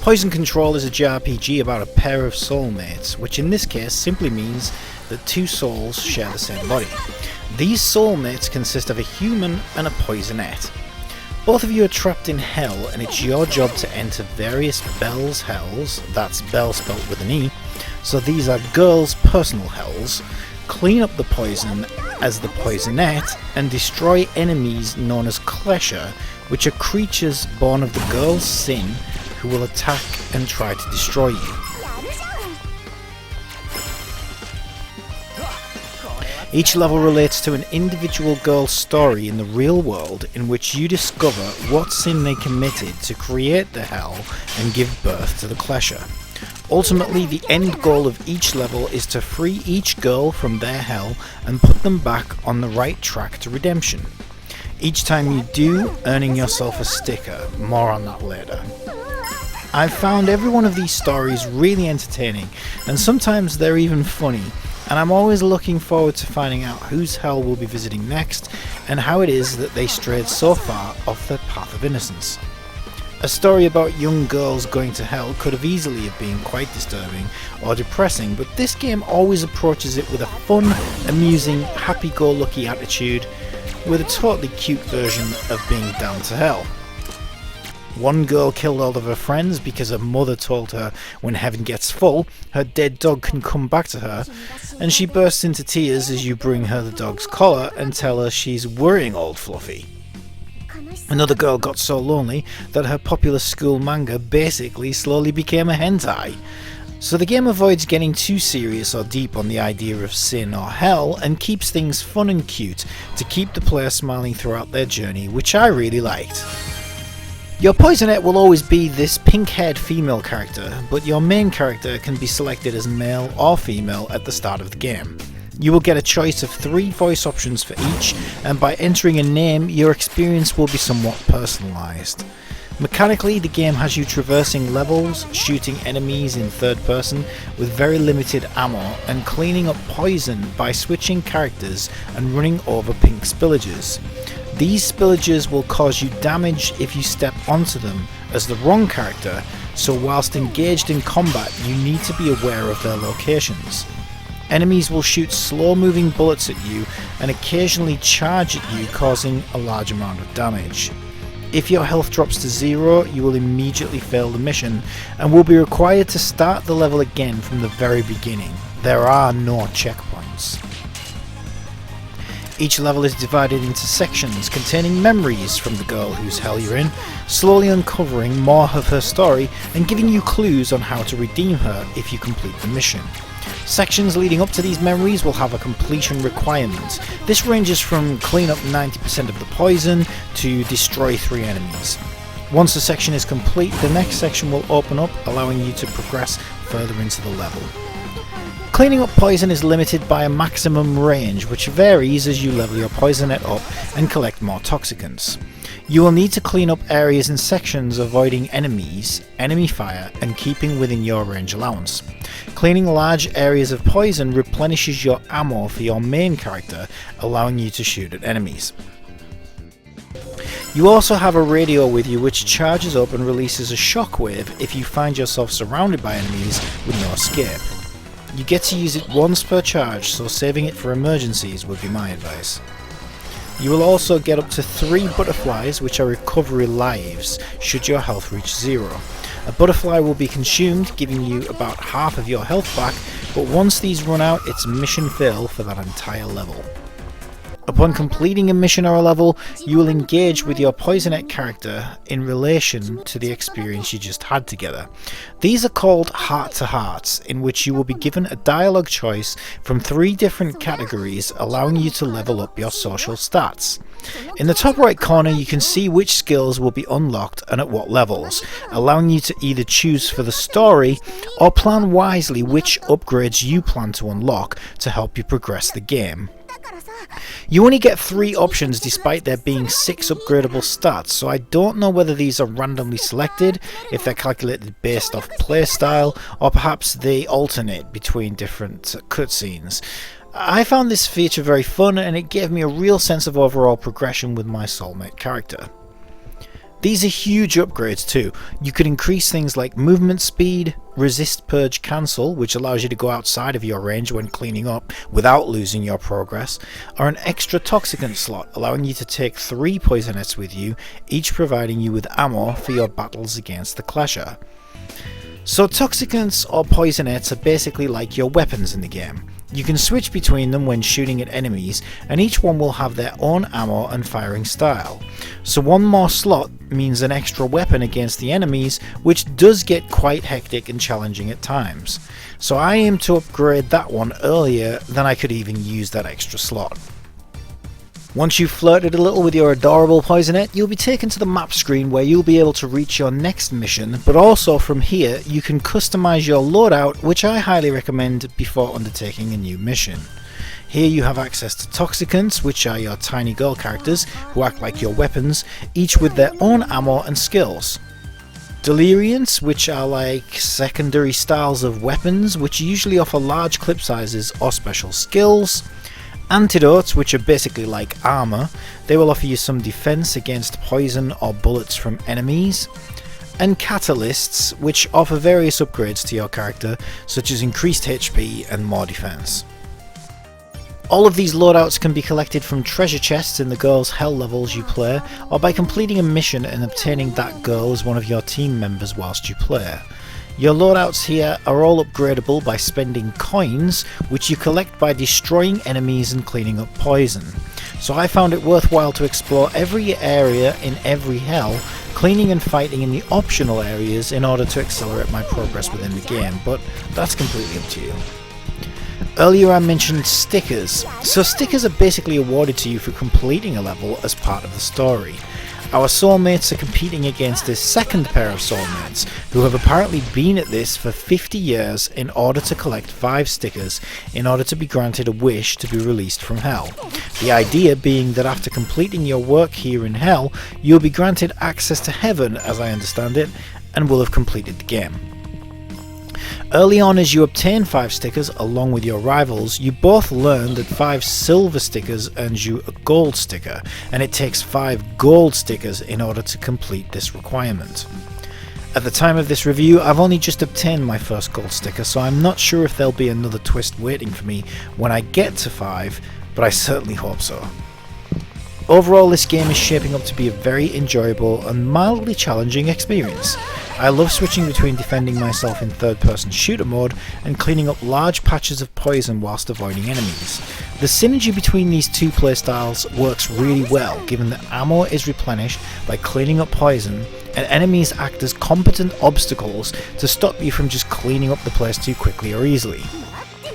Poison Control is a JRPG about a pair of soulmates, which in this case simply means that two souls share the same body. These soulmates consist of a human and a poisonette. Both of you are trapped in hell, and it's your job to enter various Bell's hells, that's Bell spelled with an E, so these are girls' personal hells, clean up the poison as the poisonette, and destroy enemies known as Klesher, which are creatures born of the girl's sin who will attack and try to destroy you. Each level relates to an individual girl's story in the real world in which you discover what sin they committed to create the hell and give birth to the Klesher. Ultimately, the end goal of each level is to free each girl from their hell and put them back on the right track to redemption. Each time you do, earning yourself a sticker. More on that later. I've found every one of these stories really entertaining, and sometimes they're even funny, and I'm always looking forward to finding out whose hell we'll be visiting next and how it is that they strayed so far off the path of innocence. A story about young girls going to hell could have easily have been quite disturbing or depressing, but this game always approaches it with a fun, amusing, happy-go-lucky attitude with a totally cute version of being down to hell. One girl killed all of her friends because her mother told her when heaven gets full, her dead dog can come back to her, and she bursts into tears as you bring her the dog's collar and tell her she's worrying old Fluffy. Another girl got so lonely that her popular school manga basically slowly became a hentai. So the game avoids getting too serious or deep on the idea of sin or hell and keeps things fun and cute to keep the player smiling throughout their journey, which I really liked. Your poisonette will always be this pink-haired female character, but your main character can be selected as male or female at the start of the game. You will get a choice of 3 voice options for each, and by entering a name, your experience will be somewhat personalised. Mechanically, the game has you traversing levels, shooting enemies in third person with very limited ammo, and cleaning up poison by switching characters and running over pink spillages. These spillages will cause you damage if you step onto them as the wrong character, so whilst engaged in combat you need to be aware of their locations. Enemies will shoot slow moving bullets at you and occasionally charge at you, causing a large amount of damage. If your health drops to 0, you will immediately fail the mission and will be required to start the level again from the very beginning. There are no checkpoints. Each level is divided into sections containing memories from the girl whose hell you're in, slowly uncovering more of her story and giving you clues on how to redeem her if you complete the mission. Sections leading up to these memories will have a completion requirement. This ranges from clean up 90% of the poison to destroy 3 enemies. Once a section is complete, the next section will open up, allowing you to progress further into the level. Cleaning up poison is limited by a maximum range, which varies as you level your poisonette up and collect more toxicants. You will need to clean up areas and sections avoiding enemies, enemy fire, and keeping within your range allowance. Cleaning large areas of poison replenishes your ammo for your main character, allowing you to shoot at enemies. You also have a radio with you which charges up and releases a shockwave if you find yourself surrounded by enemies with no escape. You get to use it once per charge, so saving it for emergencies would be my advice. You will also get up to 3 butterflies, which are recovery lives, should your health reach 0. A butterfly will be consumed, giving you about half of your health back, but once these run out, it's mission fail for that entire level. Upon completing a mission or a level, you will engage with your poisonette character in relation to the experience you just had together. These are called heart-to-hearts, in which you will be given a dialogue choice from 3 different categories, allowing you to level up your social stats. In the top right corner you can see which skills will be unlocked and at what levels, allowing you to either choose for the story or plan wisely which upgrades you plan to unlock to help you progress the game. You only get 3 options despite there being 6 upgradable stats, so I don't know whether these are randomly selected, if they're calculated based off playstyle, or perhaps they alternate between different cutscenes. I found this feature very fun and it gave me a real sense of overall progression with my soulmate character. These are huge upgrades too. You could increase things like movement speed, resist purge cancel, which allows you to go outside of your range when cleaning up without losing your progress, or an extra toxicant slot, allowing you to take 3 poisonets with you, each providing you with ammo for your battles against the Clasher. So toxicants or poisonets are basically like your weapons in the game. You can switch between them when shooting at enemies, and each one will have their own ammo and firing style. So one more slot means an extra weapon against the enemies, which does get quite hectic and challenging at times. So I aim to upgrade that one earlier than I could even use that extra slot. Once you've flirted a little with your adorable poisonet, you'll be taken to the map screen where you'll be able to reach your next mission, but also from here you can customize your loadout, which I highly recommend before undertaking a new mission. Here you have access to toxicants, which are your tiny girl characters who act like your weapons, each with their own ammo and skills. Deliriants, which are like secondary styles of weapons, which usually offer large clip sizes or special skills. Antidotes, which are basically like armour, they will offer you some defense against poison or bullets from enemies. And catalysts, which offer various upgrades to your character, such as increased HP and more defense. All of these loadouts can be collected from treasure chests in the girl's hell levels you play, or by completing a mission and obtaining that girl as one of your team members whilst you play. Your loadouts here are all upgradable by spending coins, which you collect by destroying enemies and cleaning up poison. So I found it worthwhile to explore every area in every hell, cleaning and fighting in the optional areas in order to accelerate my progress within the game, but that's completely up to you. Earlier I mentioned stickers. So stickers are basically awarded to you for completing a level as part of the story. Our soulmates are competing against a second pair of soulmates who have apparently been at this for 50 years in order to collect 5 stickers in order to be granted a wish to be released from hell. The idea being that after completing your work here in hell, you'll be granted access to heaven, as I understand it, and will have completed the game. Early on, as you obtain 5 stickers along with your rivals, you both learn that 5 silver stickers earns you a gold sticker, and it takes 5 gold stickers in order to complete this requirement. At the time of this review, I've only just obtained my first gold sticker, so I'm not sure if there'll be another twist waiting for me when I get to 5, but I certainly hope so. Overall, this game is shaping up to be a very enjoyable and mildly challenging experience. I love switching between defending myself in third-person shooter mode and cleaning up large patches of poison whilst avoiding enemies. The synergy between these two playstyles works really well, given that ammo is replenished by cleaning up poison, and enemies act as competent obstacles to stop you from just cleaning up the place too quickly or easily.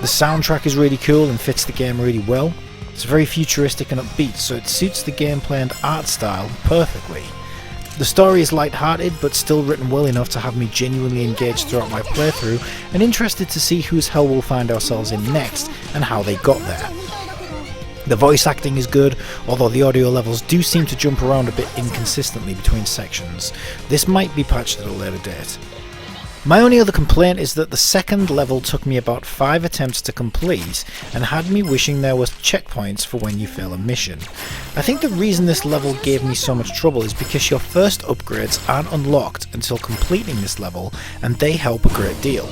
The soundtrack is really cool and fits the game really well. It's very futuristic and upbeat, so it suits the gameplay and art style perfectly. The story is light-hearted, but still written well enough to have me genuinely engaged throughout my playthrough, and interested to see whose hell we'll find ourselves in next, and how they got there. The voice acting is good, although the audio levels do seem to jump around a bit inconsistently between sections. This might be patched at a later date. My only other complaint is that the second level took me about 5 attempts to complete and had me wishing there was checkpoints for when you fail a mission. I think the reason this level gave me so much trouble is because your first upgrades aren't unlocked until completing this level, and they help a great deal.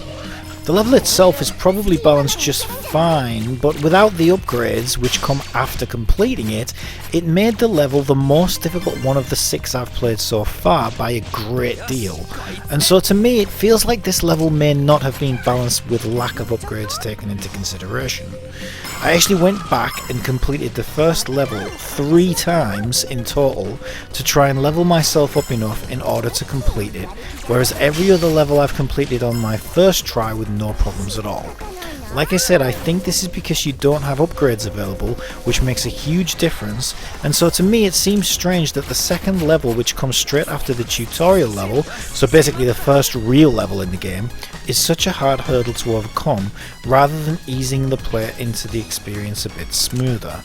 The level itself is probably balanced just fine, but without the upgrades, which come after completing it, it made the level the most difficult one of the 6 I've played so far by a great deal. And so to me, it feels like this level may not have been balanced with lack of upgrades taken into consideration. I actually went back and completed the first level 3 times in total to try and level myself up enough in order to complete it, whereas every other level I've completed on my first try with no problems at all. Like I said, I think this is because you don't have upgrades available, which makes a huge difference, and so to me it seems strange that the second level, which comes straight after the tutorial level, so basically the first real level in the game, is such a hard hurdle to overcome, rather than easing the player into the experience a bit smoother.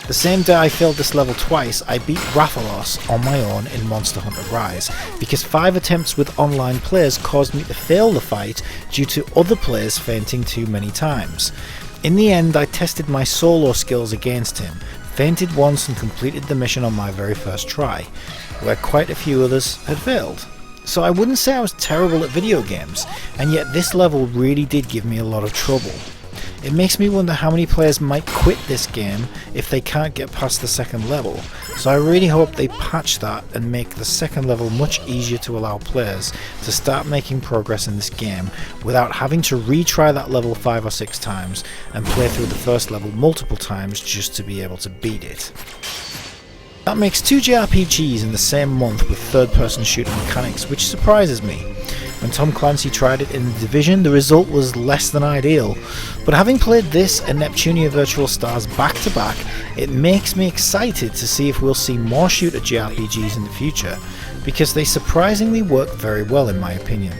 The same day I failed this level twice, I beat Rathalos on my own in Monster Hunter Rise, because 5 attempts with online players caused me to fail the fight due to other players fainting too many times. In the end, I tested my solo skills against him, fainted once and completed the mission on my very first try. where quite a few others had failed. So I wouldn't say I was terrible at video games, and yet this level really did give me a lot of trouble. It makes me wonder how many players might quit this game if they can't get past the second level, so I really hope they patch that and make the second level much easier to allow players to start making progress in this game without having to retry that level 5 or 6 times and play through the first level multiple times just to be able to beat it. That makes 2 JRPGs in the same month with third-person shooter mechanics, which surprises me. When Tom Clancy tried it in The Division, the result was less than ideal, but having played this and Neptunia Virtual Stars back to back, it makes me excited to see if we'll see more shooter JRPGs in the future, because they surprisingly work very well in my opinion.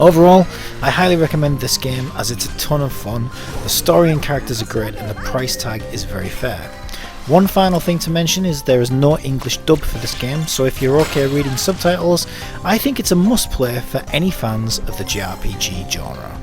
Overall, I highly recommend this game as it's a ton of fun, the story and characters are great and the price tag is very fair. One final thing to mention is there is no English dub for this game, so if you're okay reading subtitles, I think it's a must play for any fans of the JRPG genre.